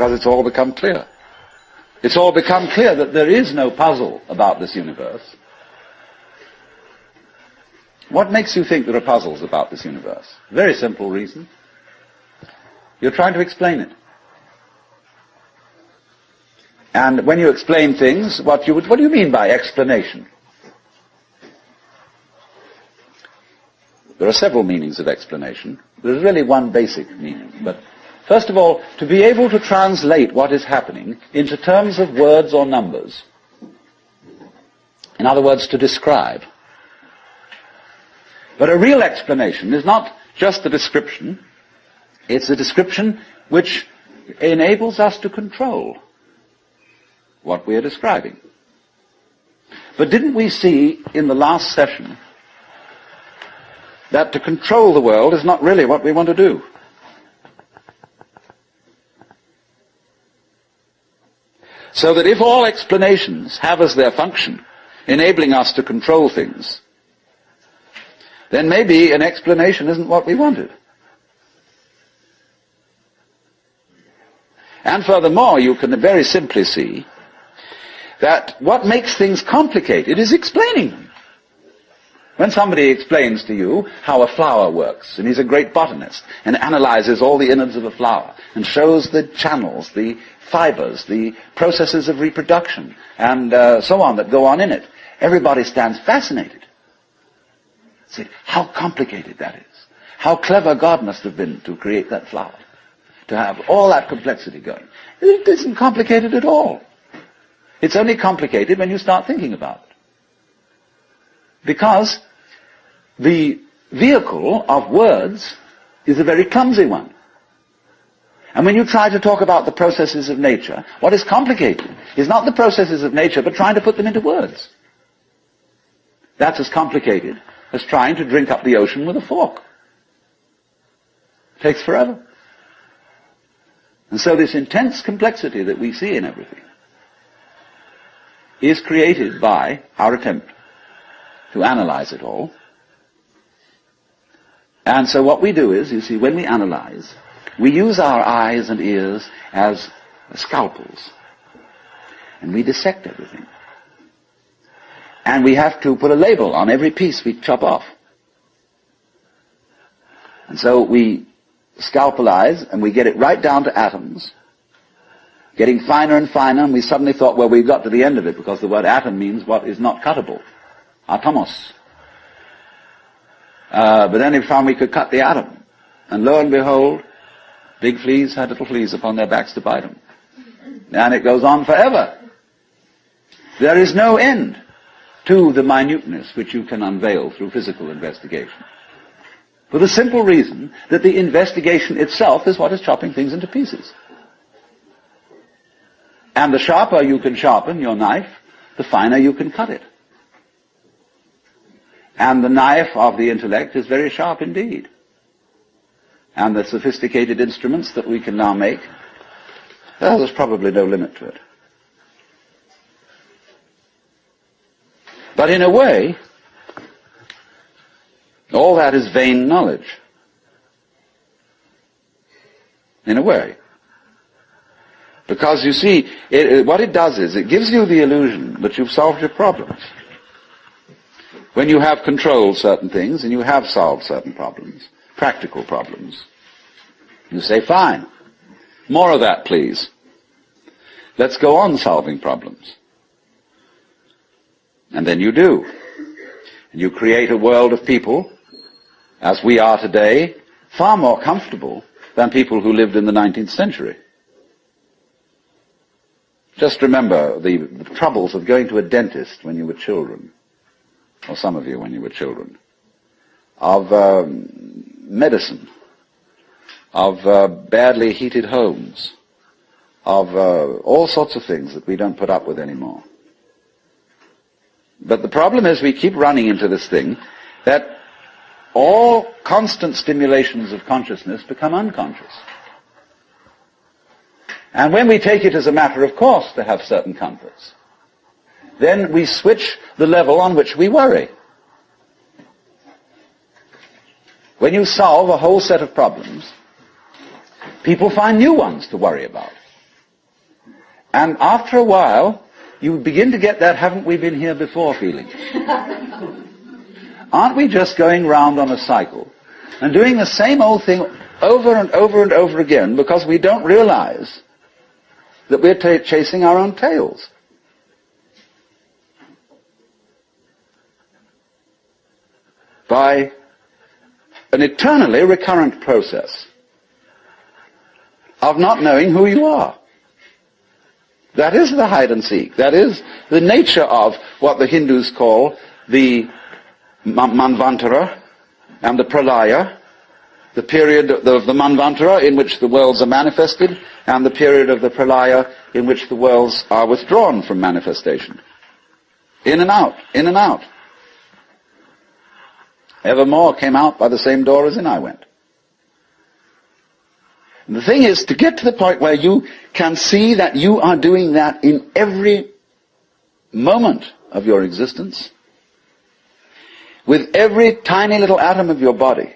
Because it's all become clear. It's all become clear that there is no puzzle about this universe. What makes you think there are puzzles about this universe? Very simple reason. You're trying to explain it. And when you explain things, what do you mean by explanation? There are several meanings of explanation. There's really one basic meaning. But first of all, to be able to translate what is happening into terms of words or numbers. In other words, to describe. But a real explanation is not just a description. It's a description which enables us to control what we are describing. But didn't we see in the last session that to control the world is not really what we want to do? So that if all explanations have as their function enabling us to control things, then maybe an explanation isn't what we wanted. And furthermore, you can very simply see that what makes things complicated is explaining them. When somebody explains to you how a flower works, and he's a great botanist, and analyzes all the innards of a flower, and shows the channels, the fibers, the processes of reproduction, and so on that go on in it, everybody stands fascinated. See how complicated that is. How clever God must have been to create that flower, to have all that complexity going. It isn't complicated at all. It's only complicated when you start thinking about it. Because the vehicle of words is a very clumsy one. And when you try to talk about the processes of nature, what is complicated is not the processes of nature, but trying to put them into words. That's as complicated as trying to drink up the ocean with a fork. It takes forever. And so this intense complexity that we see in everything is created by our attempt to analyze it all. And so what we do is, you see, when we analyze, we use our eyes and ears as scalpels. And we dissect everything. And we have to put a label on every piece we chop off. And so we scalpelize, and we get it right down to atoms, getting finer and finer, and we suddenly thought, well, we've got to the end of it, because the word atom means what is not cuttable. Atomos. But then we found we could cut the atom. And lo and behold, big fleas had little fleas upon their backs to bite them. And it goes on forever. There is no end to the minuteness which you can unveil through physical investigation. For the simple reason that the investigation itself is what is chopping things into pieces. And the sharper you can sharpen your knife, the finer you can cut it. And the knife of the intellect is very sharp indeed. And the sophisticated instruments that we can now make, well, there's probably no limit to it. But in a way, all that is vain knowledge. In a way. Because you see, what it does is, it gives you the illusion that you've solved your problems. When you have controlled certain things, and you have solved certain problems, practical problems, you say, fine, more of that, please. Let's go on solving problems. And then you do. And you create a world of people, as we are today, far more comfortable than people who lived in the 19th century. Just remember the troubles of going to a dentist when you were children, or some of you when you were children, of medicine, of badly heated homes, of all sorts of things that we don't put up with anymore. But the problem is we keep running into this thing that all constant stimulations of consciousness become unconscious. And when we take it as a matter of course to have certain comforts, then we switch the level on which we worry. When you solve a whole set of problems, people find new ones to worry about. And after a while, you begin to get that haven't we been here before feeling. Aren't we just going round on a cycle and doing the same old thing over and over and over again because we don't realize that we're chasing our own tails? By an eternally recurrent process of not knowing who you are. That is the hide and seek. That is the nature of what the Hindus call the Manvantara and the Pralaya, the period of the Manvantara in which the worlds are manifested, and the period of the Pralaya in which the worlds are withdrawn from manifestation. In and out, in and out. Evermore came out by the same door as in I went. And the thing is, to get to the point where you can see that you are doing that in every moment of your existence, with every tiny little atom of your body,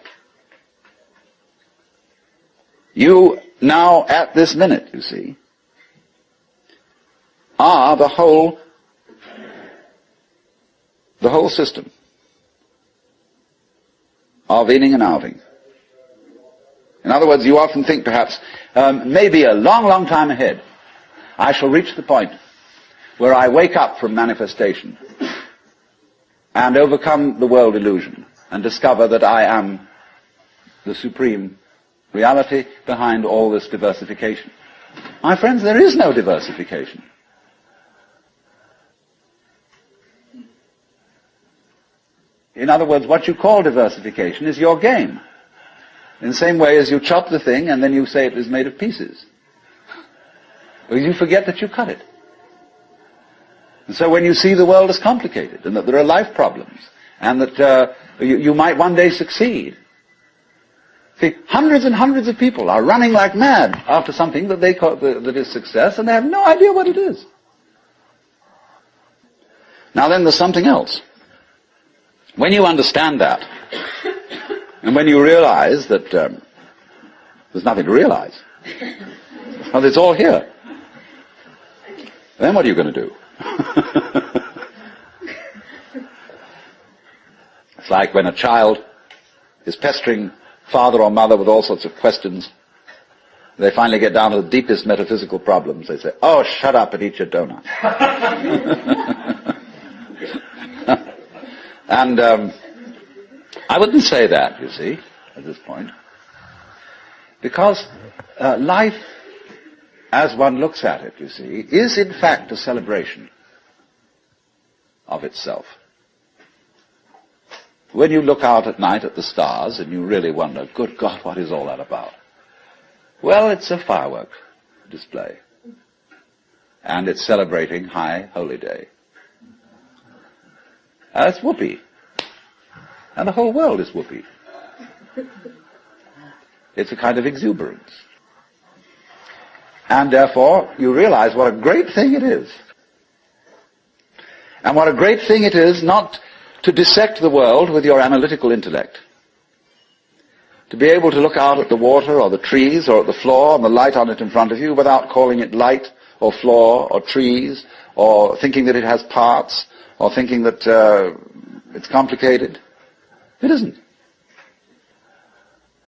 you now, at this minute, you see, are the whole system of inning and outing. In other words, you often think perhaps, maybe a long, long time ahead, I shall reach the point where I wake up from manifestation and overcome the world illusion and discover that I am the supreme reality behind all this diversification. My friends, there is no diversification. In other words, what you call diversification is your game. In the same way as you chop the thing and then you say it is made of pieces. Well, you forget that you cut it. And so when you see the world as complicated and that there are life problems and that you might one day succeed. See, hundreds and hundreds of people are running like mad after something that they call that is success, and they have no idea what it is. Now then, there's something else. When you understand that, and when you realize that there's nothing to realize, well, it's all here, then what are you going to do? It's like when a child is pestering father or mother with all sorts of questions. They finally get down to the deepest metaphysical problems. They say, oh, shut up and eat your donut. And I wouldn't say that, you see, at this point. Because life, as one looks at it, you see, is in fact a celebration of itself. When you look out at night at the stars and you really wonder, good God, what is all that about? Well, it's a firework display. And it's celebrating High Holy Day. It's whoopee. And the whole world is whoopee. It's a kind of exuberance. And therefore, you realize what a great thing it is. And what a great thing it is not to dissect the world with your analytical intellect. To be able to look out at the water or the trees or at the floor and the light on it in front of you without calling it light or floor or trees or thinking that it has parts or thinking that it's complicated. It isn't.